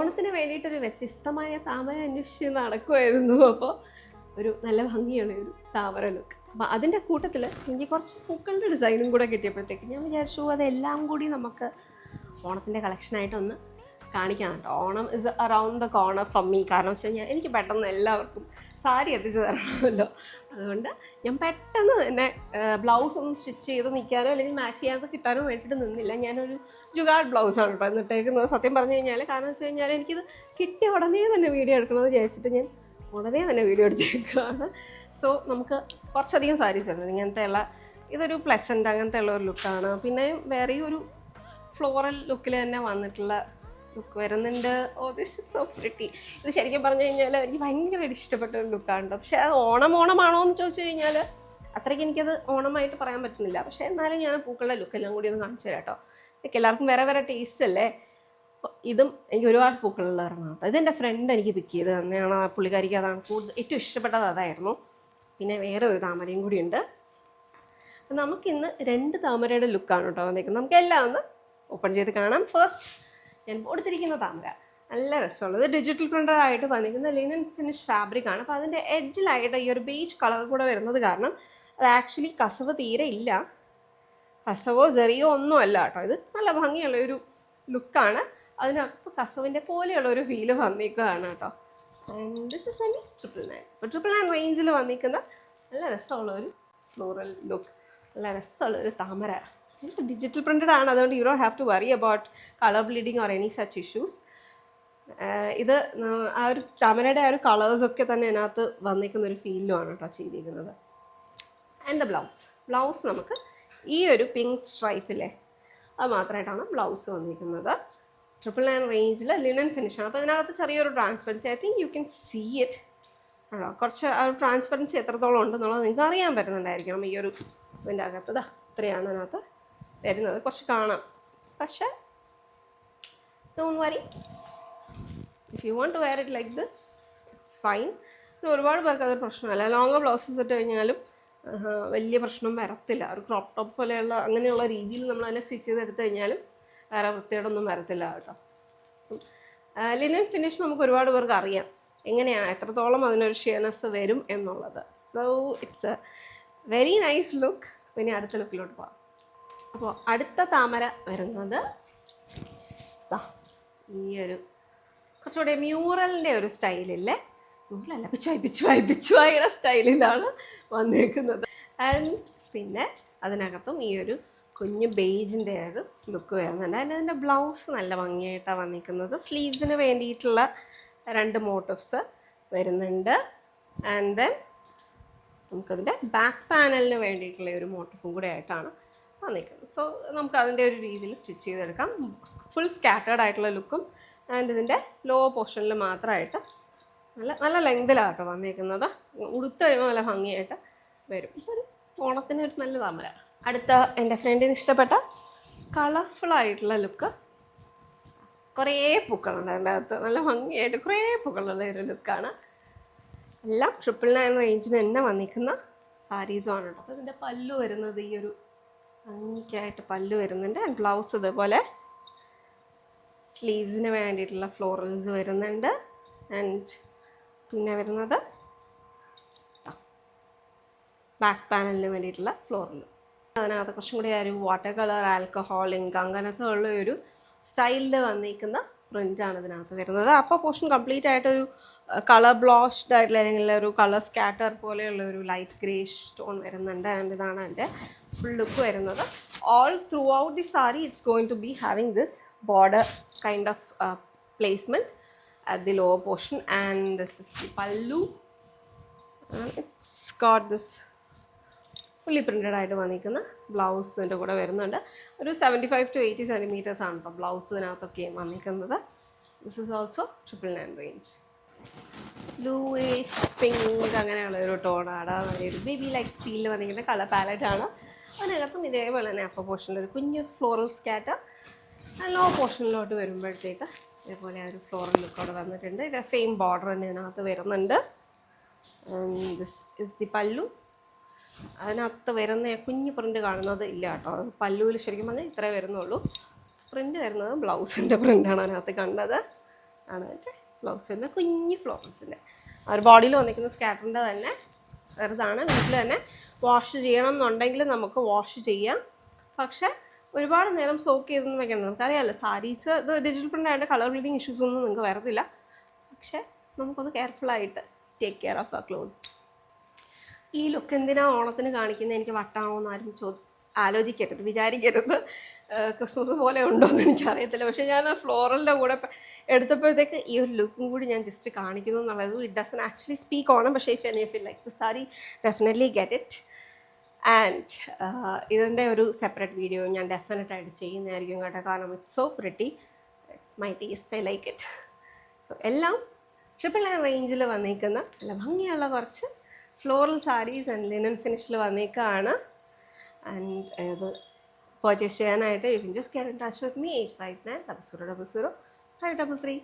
ഓണത്തിന് വേണ്ടിയിട്ടൊരു വ്യത്യസ്തമായ താമര അന്വേഷിച്ച് നടക്കുമായിരുന്നു. അപ്പോൾ ഒരു നല്ല ഭംഗിയുള്ള ഒരു താമര ലുക്ക്. അപ്പോൾ അതിൻ്റെ കൂട്ടത്തിൽ എനിക്ക് കുറച്ച് പൂക്കളുടെ ഡിസൈനും കൂടെ കിട്ടിയപ്പോഴത്തേക്ക് ഞാൻ വിചാരിച്ചു അതെല്ലാം കൂടി നമുക്ക് ഓണത്തിൻ്റെ കളക്ഷനായിട്ടൊന്ന് കാണിക്കാൻ കേട്ടോ. Onam is around the corner from me. കാരണം വെച്ച് കഴിഞ്ഞാൽ എനിക്ക് പെട്ടെന്ന് എല്ലാവർക്കും സാരി എത്തിച്ചു തരണമല്ലോ. അതുകൊണ്ട് ഞാൻ പെട്ടെന്ന് തന്നെ ബ്ലൗസ് ഒന്നും സ്റ്റിച്ച് ചെയ്ത് നിൽക്കാനോ അല്ലെങ്കിൽ മാച്ച് ചെയ്യാതെ കിട്ടാനോ വേണ്ടിയിട്ട് നിന്നില്ല. ഞാനൊരു ജുഗാഡ് ബ്ലൗസാണ് കേട്ടോ എന്നിട്ടേക്കുന്നത്. സത്യം പറഞ്ഞു കഴിഞ്ഞാൽ കാരണം വെച്ച് കഴിഞ്ഞാൽ എനിക്കിത് കിട്ടിയ ഉടനെ തന്നെ വീഡിയോ എടുക്കണമെന്ന് വിചാരിച്ചിട്ട് ഞാൻ ഉടനെ തന്നെ വീഡിയോ എടുത്തേക്കാണ്. സോ നമുക്ക് കുറച്ചധികം സാരീസ് വരുന്നുണ്ട് ഇങ്ങനത്തെ ഉള്ള. ഇതൊരു പ്ലസൻ്റ് അങ്ങനത്തെ ഉള്ള ഒരു ലുക്കാണ്. പിന്നെ വേറെ ഒരു ഫ്ലോറൽ ലുക്കിൽ തന്നെ വന്നിട്ടുള്ള ലുക്ക് വരുന്നുണ്ട്. Oh this is so pretty. ഇത് ശരിക്കും പറഞ്ഞു കഴിഞ്ഞാൽ എനിക്ക് ഭയങ്കര ഇഷ്ടപ്പെട്ട ഒരു ലുക്കാണ്. പക്ഷേ അത് ഓണമാണോ എന്ന് ചോദിച്ചു കഴിഞ്ഞാൽ അത്രയ്ക്ക് എനിക്കത് ഓണമായിട്ട് പറയാൻ പറ്റുന്നില്ല. പക്ഷേ എന്നാലും ഞാൻ പൂക്കളുടെ ലുക്കെല്ലാം കൂടി ഒന്ന് കാണിച്ചു തരാം കേട്ടോ. ഇതൊക്കെ എല്ലാവർക്കും വേറെ വേറെ ടേസ്റ്റ് അല്ലേ. ഇതും എനിക്ക് ഒരുപാട് പൂക്കളുള്ള ഒരെണ്ണം കേട്ടോ. ഇതെൻ്റെ ഫ്രണ്ട് എനിക്ക് പിക്ക് ചെയ്ത് തന്നെയാണ്. പുള്ളിക്കാരിക്ക് അതാണ് ഏറ്റവും ഇഷ്ടപ്പെട്ടത് അതായിരുന്നു. പിന്നെ വേറെ ഒരു താമരയും കൂടി ഉണ്ട്. അപ്പം നമുക്കിന്ന് 2 താമരയുടെ ലുക്കാണ് കേട്ടോ വന്നിരിക്കുന്നത്. നമുക്ക് എല്ലാം ഒന്ന് ഓപ്പൺ ചെയ്ത് കാണാം. ഫസ്റ്റ് ഞാൻ കൊടുത്തിരിക്കുന്ന താമര നല്ല രസമുള്ളത് ഡിജിറ്റൽ പ്രിൻ്ററായിട്ട് വന്നിരിക്കുന്ന ലിനൻ ഫിനിഷ് ഫാബ്രിക്കാണ്. അപ്പോൾ അതിൻ്റെ എഡ്ജിലായിട്ട് ഈ ഒരു ബേജ് കളർ കൂടെ വരുന്നത് കാരണം അത് ആക്ച്വലി കസവ് തീരെ ഇല്ല. കസവോ സെറിയോ ഒന്നും അല്ല കേട്ടോ. ഇത് നല്ല ഭംഗിയുള്ള ഒരു ലുക്കാണ്. അതിനകത്ത് കസവിൻ്റെ പോലെയുള്ള ഒരു ഫീല് വന്നിരിക്കുകയാണ് കേട്ടോ. And this is only 999. ഇപ്പോൾ 999 റേഞ്ചിൽ വന്നിരിക്കുന്ന നല്ല രസമുള്ള ഒരു ഫ്ലോറൽ ലുക്ക്, നല്ല രസമുള്ള ഒരു താമര. ഡിജിറ്റൽ പ്രിൻ്റഡ് ആണ്. അതുകൊണ്ട് you don't have to worry about colour bleeding or any such issues. ഇത് ആ ഒരു താമരയുടെ ആ ഒരു കളേഴ്സൊക്കെ തന്നെ അതിനകത്ത് വന്നിരിക്കുന്ന ഒരു ഫീലുമാണ് കേട്ടോ ചെയ്തിരിക്കുന്നത്. ആൻഡ് ദ ബ്ലൗസ് നമുക്ക് ഈ ഒരു പിങ്ക് സ്ട്രൈപ്പിലെ അത് മാത്രമായിട്ടാണ് ബ്ലൗസ് വന്നിരിക്കുന്നത്. 999 റേഞ്ചിൽ ലിനൻ ഫിനിഷാണ്. അപ്പോൾ ഇതിനകത്ത് ചെറിയൊരു transparency, I think you can see it ആണോ. കുറച്ച് ആ ഒരു ട്രാൻസ്പെറൻസി എത്രത്തോളം ഉണ്ടെന്നുള്ളത് നിങ്ങൾക്ക് അറിയാൻ പറ്റുന്നുണ്ടായിരിക്കണം. ഈ ഒരു ഇതിൻ്റെ അകത്ത് ഇത്രയാണ് അതിനകത്ത് വരുന്നത്. കുറച്ച് കാണാം. പക്ഷേ don't worry, if you want to wear it like this it's fine. പിന്നെ ഒരുപാട് പേർക്ക് അതൊരു പ്രശ്നമല്ല. ലോങ് ബ്ലൗസസ് ഇട്ട് കഴിഞ്ഞാലും വലിയ പ്രശ്നം വരത്തില്ല. ഒരു ക്രോപ്പ് ടോപ്പ് പോലെയുള്ള അങ്ങനെയുള്ള രീതിയിൽ നമ്മൾ അതിനെ സ്റ്റിച്ച് ചെയ്തെടുത്ത് കഴിഞ്ഞാലും വേറെ വൃത്തിയോടൊന്നും വരത്തില്ല കേട്ടോ. ലിനൻ ഫിനിഷ് നമുക്ക് ഒരുപാട് പേർക്ക് അറിയാം എങ്ങനെയാണ് എത്രത്തോളം അതിനൊരു ഷിയർനെസ് വരും എന്നുള്ളത്. So it's A very nice look. പിന്നെ അടുത്ത ലുക്കിലോട്ട് പോകാം. അപ്പോൾ അടുത്ത താമര വരുന്നത് ഈ ഒരു കുറച്ചുകൂടി മ്യൂറലിൻ്റെ ഒരു സ്റ്റൈലില്ലേ, മ്യൂറലല്ല പിച്ചുവായിയുടെ സ്റ്റൈലിലാണ് വന്നിരിക്കുന്നത്. ആൻഡ് പിന്നെ അതിനകത്തും ഈ ഒരു കുഞ്ഞ് ബേജിൻ്റെ ഒരു ലുക്ക് വരുന്നുണ്ട്. അതിൻ്റെ ബ്ലൗസ് നല്ല ഭംഗിയായിട്ടാണ് വന്നിരിക്കുന്നത്. സ്ലീവ്സിന് വേണ്ടിയിട്ടുള്ള 2 മോട്ടീവ്സ് വരുന്നുണ്ട്. ആൻഡ് ദെൻ നമുക്കതിൻ്റെ ബാക്ക് പാനലിന് വേണ്ടിയിട്ടുള്ള ഒരു മോട്ടീഫും കൂടെ ആയിട്ടാണ് വന്നിരിക്കുന്നത്. സോ നമുക്കതിൻ്റെ ഒരു രീതിയിൽ സ്റ്റിച്ച് ചെയ്തെടുക്കാം. ഫുൾ സ്കാറ്റേർഡ് ആയിട്ടുള്ള ലുക്കും ആൻഡ് ഇതിൻ്റെ ലോ പോർഷനിൽ മാത്രമായിട്ട് നല്ല ലെങ്തിലാണ് കേട്ടോ വന്നിരിക്കുന്നത്. ഉടുത്ത് കഴിയുമ്പോൾ നല്ല ഭംഗിയായിട്ട് വരും. ഒരു ഓണത്തിന് ഒരു നല്ല താമര. അടുത്ത എൻ്റെ ഫ്രണ്ടിന് ഇഷ്ടപ്പെട്ട കളർഫുള്ളായിട്ടുള്ള ലുക്ക്. കുറേ പൂക്കളുണ്ട് അതിൻ്റെ അകത്ത്. നല്ല ഭംഗിയായിട്ട് കുറേ പൂക്കളുള്ള ഒരു ലുക്കാണ്. എല്ലാം 999 റേഞ്ചിന് തന്നെ വന്നിരിക്കുന്ന സാരീസുമാണ് കേട്ടോ. അപ്പോൾ ഇതിൻ്റെ പല്ലു വരുന്നത് ഈ ഒരു ഭംഗിക്കായിട്ട് പല്ലു വരുന്നുണ്ട്. ആൻഡ് ബ്ലൗസ് ഇതുപോലെ സ്ലീവ്സിന് വേണ്ടിയിട്ടുള്ള ഫ്ലോറൽസ് വരുന്നുണ്ട്. ആൻഡ് പിന്നെ വരുന്നത് ബാക്ക് പാനലിന് വേണ്ടിയിട്ടുള്ള ഫ്ലോറൽ. അതിനകത്ത് കുറച്ചും കൂടി ഒരു വാട്ടർ കളർ, ആൽക്കഹോൾ ഇങ്ക് അങ്ങനത്തെ ഉള്ള ഒരു സ്റ്റൈലിൽ വന്നിരിക്കുന്ന പ്രിൻ്റാണ് ഇതിനകത്ത് വരുന്നത്. അപ്പോൾ പോർഷൻ കംപ്ലീറ്റ് ആയിട്ടൊരു കളർ ബ്ലോഷ്ഡ് ആയിട്ടുള്ള അല്ലെങ്കിൽ ഒരു കളർ സ്കാറ്റർ പോലെയുള്ള ഒരു ലൈറ്റ് ഗ്രേഷ് ടോൺ വരുന്നുണ്ട്. ആൻഡ് ഇതാണ് എൻ്റെ ഫുൾ ലുക്ക് വരുന്നത്. All throughout the sari it's going to be having this border kind of placement at the lower portion, and this is the pallu, and it's got this fully printed ആയിട്ട് വന്നിരിക്കുന്ന ബ്ലൗസിൻ്റെ കൂടെ വരുന്നുണ്ട്. ഒരു 75 to 80 centimeters ആണ് കേട്ടോ blouse ഇതിനകത്തൊക്കെ വന്നിരിക്കുന്നത്. This is also 999 range. Bluish pink അങ്ങനെയുള്ള ഒരു ടോണാണ്. ഒരു ബേബി ലൈക്ക് ഫീലിൽ വന്നിരിക്കുന്ന കളർ പാലറ്റാണ്. അതിനകത്തും ഇതേപോലെ തന്നെ അപ്പർ പോർഷനിൽ ഒരു കുഞ്ഞ് ഫ്ലോറൽ സ്കാറ്റർ, ലോ പോർഷനിലോട്ട് വരുമ്പോഴത്തേക്ക് ഇതേപോലെ ഒരു ഫ്ലോറൽ ലുക്ക് അവിടെ വന്നിട്ടുണ്ട്. ഇത് സെയിം ബോർഡർ തന്നെ ഇതിനകത്ത് വരുന്നുണ്ട്. ദിസ് ഇസ് ദി പല്ലു. അതിനകത്ത് വരുന്ന കുഞ്ഞ് പ്രിൻ്റ് കാണുന്നത് ഇല്ല കേട്ടോ. പല്ലുവിൽ ശരിക്കും പറഞ്ഞാൽ ഇത്രേ വരുന്നുള്ളൂ. പ്രിൻ്റ് വരുന്നത് ബ്ലൗസിൻ്റെ പ്രിൻ്റാണ് അതിനകത്ത് കണ്ടത്. ആണ് എൻ്റെ ബ്ലൗസ് വരുന്നത്. കുഞ്ഞ് ഫ്ലോറൻസിൻ്റെ ഒരു ബോഡിയിൽ വന്നിരിക്കുന്ന സ്കാറ്ററിൻ്റെ തന്നെ ചെറുതാണ്. വീട്ടിൽ തന്നെ വാഷ് ചെയ്യണം എന്നുണ്ടെങ്കിൽ നമുക്ക് വാഷ് ചെയ്യാം. പക്ഷേ ഒരുപാട് നേരം സോക്ക് ചെയ്തൊന്നും വെക്കണം. നമുക്കറിയാമല്ലോ സാരീസ് ഇത് ഡിജിറ്റൽ പ്രിൻ്റ് ആയതുകൊണ്ട് കളർ ബ്ലീഡിങ് ഇഷ്യൂസ് ഒന്നും നിങ്ങൾക്ക് വരത്തില്ല. പക്ഷേ നമുക്കത് കെയർഫുള്ളായിട്ട് take care of our clothes. ഈ ലുക്ക് എന്തിനാണ് ഓണത്തിന് കാണിക്കുന്നത്, എനിക്ക് വട്ടാണോ എന്ന് ആരും ആലോചിക്കരുത്, വിചാരിക്കരുത്. ക്രിസ്മസ് പോലെ ഉണ്ടോ എന്ന് എനിക്കറിയത്തില്ല. പക്ഷേ ഞാൻ ഫ്ലോറലിൻ്റെ കൂടെ എടുത്തപ്പോഴത്തേക്ക് ഈ ഒരു ലുക്കും കൂടി ഞാൻ ജസ്റ്റ് കാണിക്കുന്നു എന്നുള്ളത്. It doesn't actually speak Onam, പക്ഷേ if any feel like the sari definitely get it. And ഇതിൻ്റെ ഒരു സെപ്പറേറ്റ് വീഡിയോ ഞാൻ ഡെഫിനറ്റായിട്ട് ചെയ്യുന്നതായിരിക്കും കേട്ടോ. കാരണം it's so pretty, it's my taste, I like it. So എല്ലാം 999 റേഞ്ചിൽ വന്നേക്കുന്ന നല്ല ഭംഗിയുള്ള കുറച്ച് ഫ്ലോറൽ സാരീസ് ആൻഡ് ലിനൻ ഫിനിഷിൽ വന്നേക്കാണ്. ആൻഡ് ഇത് പർച്ചേസ് ചെയ്യാനായിട്ട് you can just get in touch with me 859 0000 533.